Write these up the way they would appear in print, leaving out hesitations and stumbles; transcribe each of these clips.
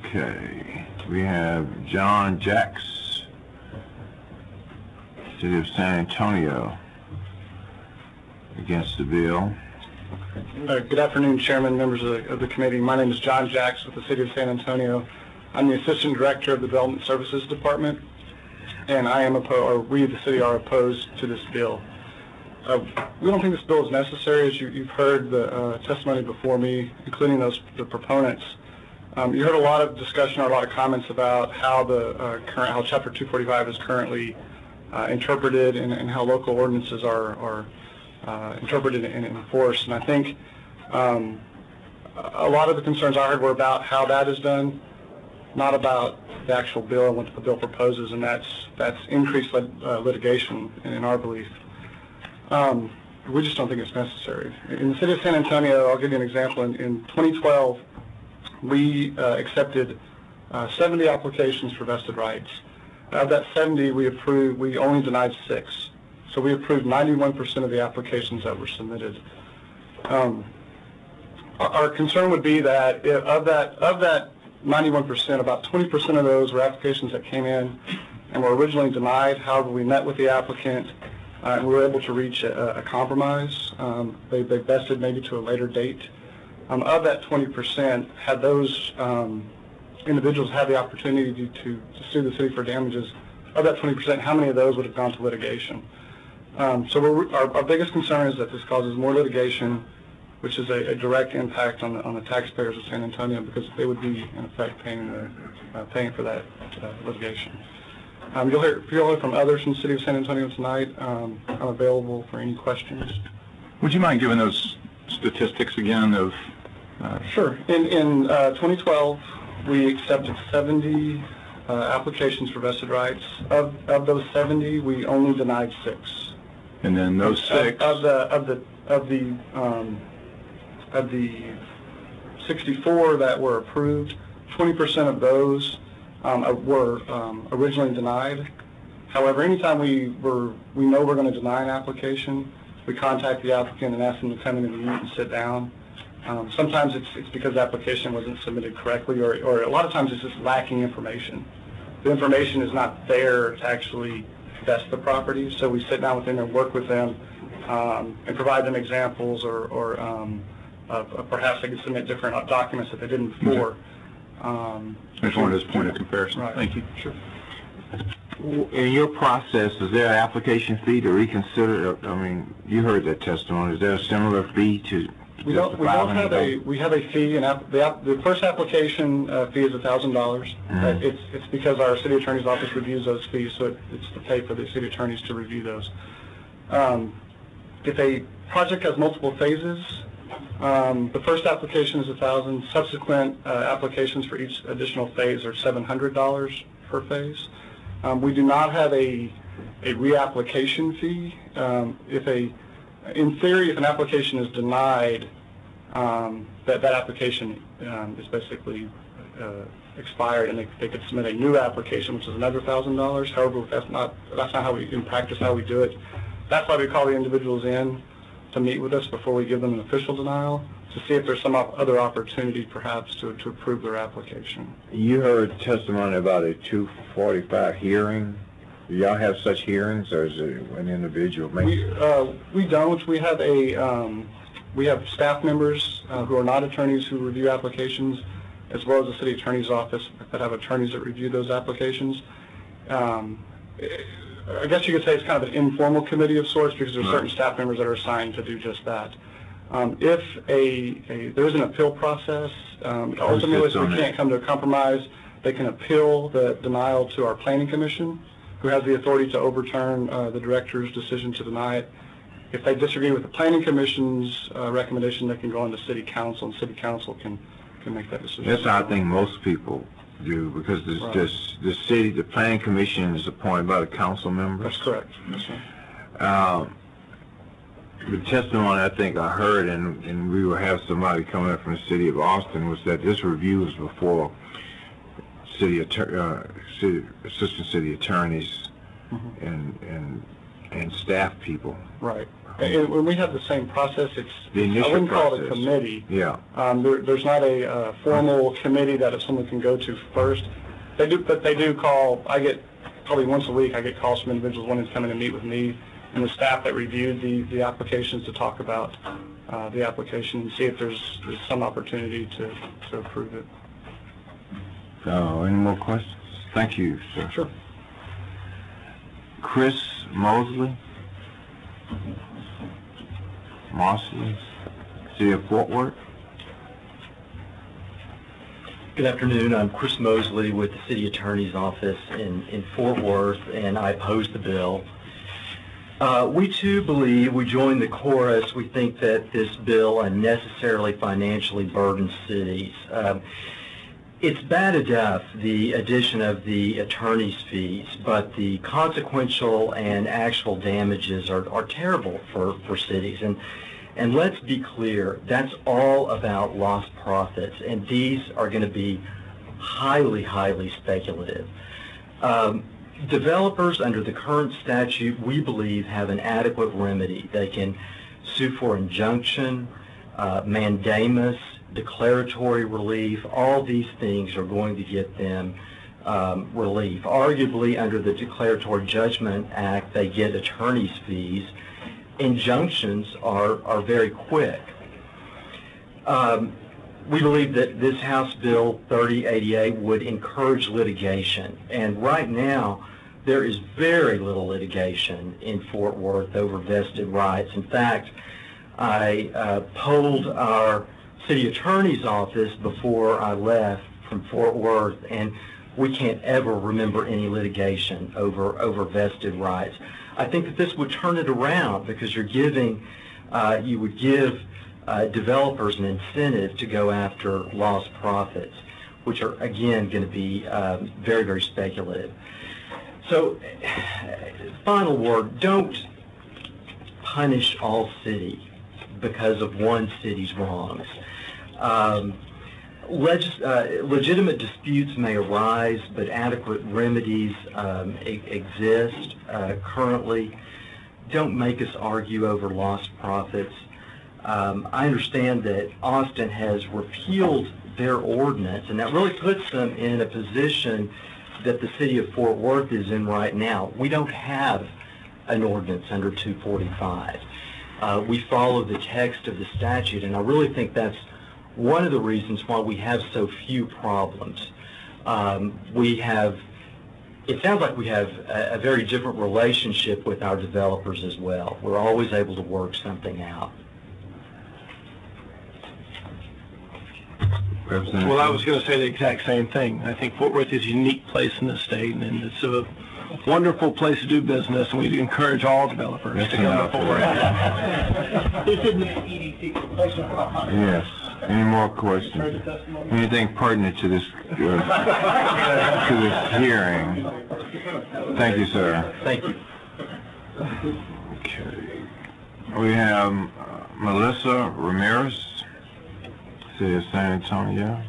Okay, we have John Jacks, City of San Antonio, against the bill. Good afternoon, Chairman, members of the committee. My name is John Jacks with the City of San Antonio. I'm the Assistant Director of the Development Services Department, and we, the city, are opposed to this bill. We don't think this bill is necessary. As you've heard the testimony before me, including the proponents. You heard a lot of discussion or a lot of comments about how how Chapter 245 is currently interpreted and how local ordinances are interpreted and enforced. And I think a lot of the concerns I heard were about how that is done, not about the actual bill and what the bill proposes, and that's increased litigation in our belief. We just don't think it's necessary. In the city of San Antonio, I'll give you an example. In 2012, we accepted 70 applications for vested rights. Of that 70, we only denied 6. So we approved 91% of the applications that were submitted. Our concern would be that of that 91%, about 20% of those were applications that came in and were originally denied. However, we met with the applicant and we were able to reach a compromise. They vested maybe to a later date. Of that 20%, had those individuals had the opportunity to sue the city for damages, of that 20%, how many of those would have gone to litigation? So our biggest concern is that this causes more litigation, which is a direct impact on the taxpayers of San Antonio, because they would be, in effect, paying for that litigation. You'll hear from others from the City of San Antonio tonight. I'm available for any questions. Would you mind giving those statistics again of... Sure. In 2012, we accepted 70 applications for vested rights. Of those 70, we only denied 6. And then those 6... Of the 64 that were approved, 20% of those were originally denied. However, anytime we know we're going to deny an application, we contact the applicant and ask them to come in and meet and sit down. Sometimes it's because the application wasn't submitted correctly, or a lot of times it's just lacking information. The information is not there to actually vest the property, so we sit down with them and work with them and provide them examples, or perhaps they could submit different documents that they didn't before. I just wanted this point of comparison. Right. Thank you. Sure. In your process, is there an application fee to reconsider? I mean, you heard that testimony. Is there a similar fee to... We have a fee, and the first application fee is $1,000. Mm-hmm. It's because our city attorney's office reviews those fees, so it's to pay for the city attorneys to review those. If a project has multiple phases, the first application is $1,000. Subsequent applications for each additional phase are $700 per phase. We do not have a reapplication fee. In theory, if an application is denied, that application is basically expired, and they could submit a new application, which is another $1,000. However, that's not how we, in practice, how we do it. That's why we call the individuals in to meet with us before we give them an official denial, to see if there's some other opportunity, perhaps, to approve their application. You heard testimony about a 245 hearing. Do y'all have such hearings, or is it an individual? We don't. We have staff members who are not attorneys who review applications, as well as the city attorney's office that have attorneys that review those applications. I guess you could say it's kind of an informal committee of sorts, because there are certain staff members that are assigned to do just that. If there is an appeal process, ultimately, if we can't come to a compromise, they can appeal the denial to our planning commission, who has the authority to overturn the director's decision to deny it. If they disagree with the planning commission's recommendation, they can go on to city council, and city council can make that decision. That's how I think most people do, because the planning commission is appointed by the council members. That's correct. That's right. The testimony I think I heard, and we will have somebody coming up from the city of Austin, was that this review was before assistant city attorneys, mm-hmm. and and staff people. Right. And when we have the same process, The I initial wouldn't call it a process. committee. Yeah. There's not a formal committee that if someone can go to first. They do, but they do call. I get probably once a week. I get calls from individuals wanting to come in and meet with me and the staff that reviewed the applications to talk about the application and see if there's some opportunity to approve it. So, any more questions? Thank you, sir. Sure. Chris Mosley, City of Fort Worth. Good afternoon. I'm Chris Mosley with the City Attorney's Office in Fort Worth, and I oppose the bill. We too believe, we join the chorus, we think that this bill unnecessarily financially burdens cities. It's bad enough, the addition of the attorney's fees, but the consequential and actual damages are terrible for cities. And let's be clear, that's all about lost profits, and these are going to be highly, highly speculative. Developers under the current statute, we believe, have an adequate remedy. They can sue for injunction, mandamus, declaratory relief. All these things are going to get them relief. Arguably, under the Declaratory Judgment Act, they get attorney's fees. Injunctions are very quick. We believe that this House Bill 3088 would encourage litigation, and right now there is very little litigation in Fort Worth over vested rights. In fact, I polled our City Attorney's Office before I left from Fort Worth, and we can't ever remember any litigation over vested rights. I think that this would turn it around because you would give developers an incentive to go after lost profits, which are, again, going to be very, very speculative. So, final word, don't punish all cities because of one city's wrongs. Legitimate disputes may arise, but adequate remedies exist currently. Don't make us argue over lost profits. I understand that Austin has repealed their ordinance, and that really puts them in a position that the city of Fort Worth is in right now. We don't have an ordinance under 245. We follow the text of the statute, and I really think that's one of the reasons why we have so few problems. It sounds like we have a very different relationship with our developers as well. We're always able to work something out. Well, I was going to say the exact same thing. I think Fort Worth is a unique place in the state, and it's a wonderful place to do business, and we encourage all developers to come to Fort Worth. This isn't an EDC. Yes. Any more questions? Anything pertinent to this hearing? Thank you, sir. Thank you. Okay. We have Melissa Ramirez, City of San Antonio.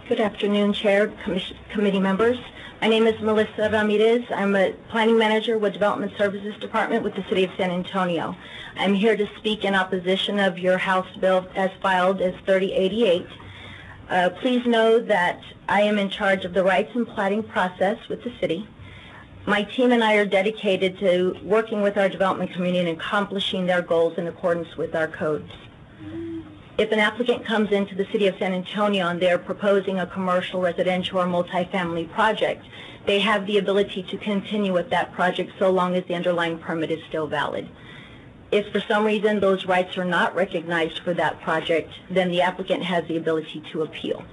Good afternoon, Chair, committee members. My name is Melissa Ramirez. I'm a planning manager with Development Services Department with the City of San Antonio. I'm here to speak in opposition of your House bill as filed as 3088. Please know that I am in charge of the rights and platting process with the city. My team and I are dedicated to working with our development community and accomplishing their goals in accordance with our codes. If an applicant comes into the City of San Antonio and they're proposing a commercial, residential, or multifamily project, they have the ability to continue with that project so long as the underlying permit is still valid. If for some reason those rights are not recognized for that project, then the applicant has the ability to appeal.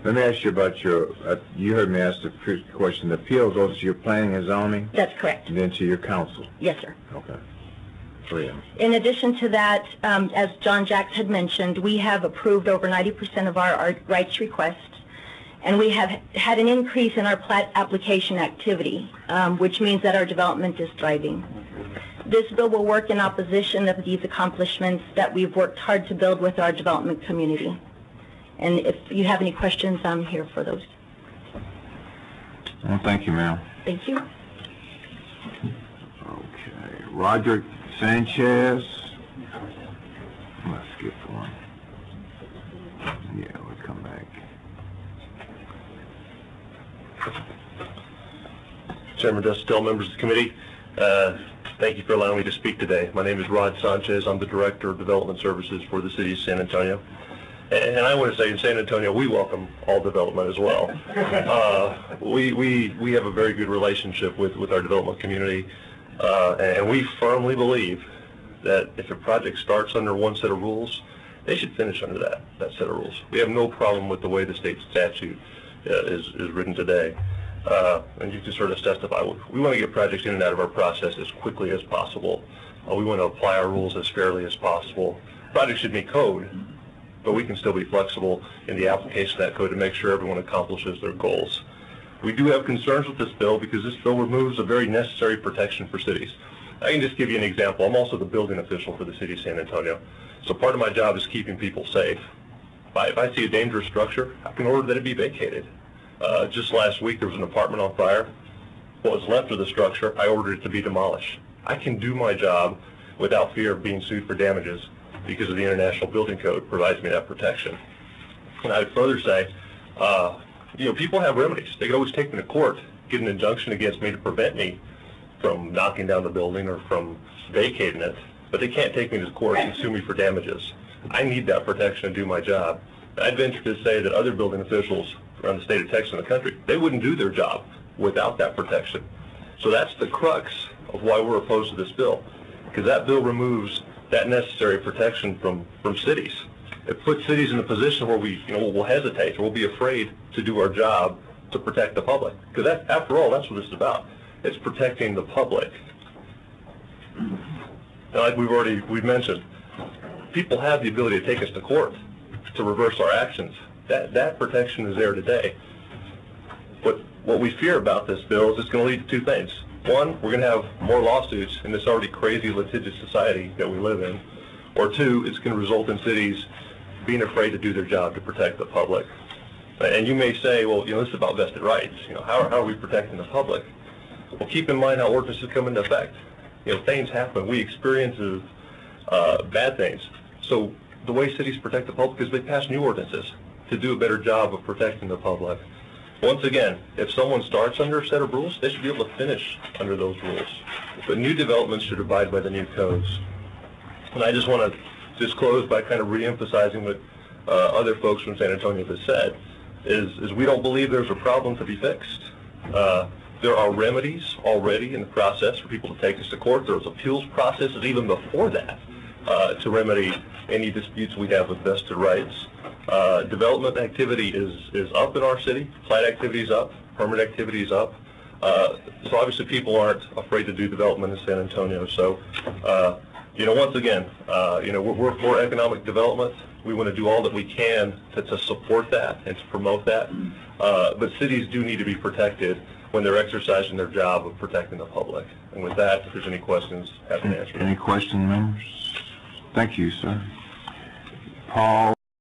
Let me ask you about your, you heard me ask the question, the appeal goes to your planning and zoning? That's correct. And then to your council? Yes, sir. Okay. Go ahead. In addition to that, as John Jacks had mentioned, we have approved over 90% of our rights requests, and we have had an increase in our plat application activity, which means that our development is thriving. This bill will work in opposition of these accomplishments that we've worked hard to build with our development community. And if you have any questions, I'm here for those. Well, thank you, ma'am. Thank you. Okay, Roderick Sanchez. Let's skip one. Yeah, we'll come back. Chairman Dustin, members of the committee, thank you for allowing me to speak today. My name is Rod Sanchez. I'm the Director of Development Services for the City of San Antonio. And I want to say in San Antonio, we welcome all development as well. We have a very good relationship with our development community, and we firmly believe that if a project starts under one set of rules, they should finish under that set of rules. We have no problem with the way the state statute is written today. And you can sort of testify. We want to get projects in and out of our process as quickly as possible. We want to apply our rules as fairly as possible. Projects should meet code, but we can still be flexible in the application of that code to make sure everyone accomplishes their goals. We do have concerns with this bill because this bill removes a very necessary protection for cities. I can just give you an example. I'm also the building official for the City of San Antonio. So part of my job is keeping people safe. If I see a dangerous structure, I can order that it be vacated. Just last week there was an apartment on fire. What was left of the structure, I ordered it to be demolished. I can do my job without fear of being sued for damages because of the International Building Code provides me that protection. And I would further say, people have remedies. They can always take me to court, get an injunction against me to prevent me from knocking down the building or from vacating it, but they can't take me to court and sue me for damages. I need that protection to do my job. I'd venture to say that other building officials around the state of Texas and the country, they wouldn't do their job without that protection. So that's the crux of why we're opposed to this bill, because that bill removes that necessary protection from cities. It puts cities in a position where we'll hesitate or we'll be afraid to do our job to protect the public. Because after all, that's what it's about. It's protecting the public. And like we've mentioned, people have the ability to take us to court to reverse our actions. That protection is there today. What we fear about this bill is it's going to lead to two things. One, we're going to have more lawsuits in this already crazy litigious society that we live in. Or two, it's going to result in cities being afraid to do their job to protect the public. And you may say, well, this is about vested rights. How are we protecting the public? Well, keep in mind how ordinances come into effect. Things happen. We experience bad things. So the way cities protect the public is they pass new ordinances to do a better job of protecting the public. Once again, if someone starts under a set of rules, they should be able to finish under those rules. But new developments should abide by the new codes. And I just want to just close by kind of re-emphasizing what other folks from San Antonio have said, is we don't believe there's a problem to be fixed. There are remedies already in the process for people to take us to court. There's appeals processes even before that to remedy any disputes we have with vested rights. Development activity is up in our city. Plat activity is up. Permit activity is up. So obviously people aren't afraid to do development in San Antonio. So, once again, we're for economic development. We want to do all that we can to support that and to promote that. But cities do need to be protected when they're exercising their job of protecting the public. And with that, if there's any questions, happy to answer them. Any questions, members? Thank you, sir. Paul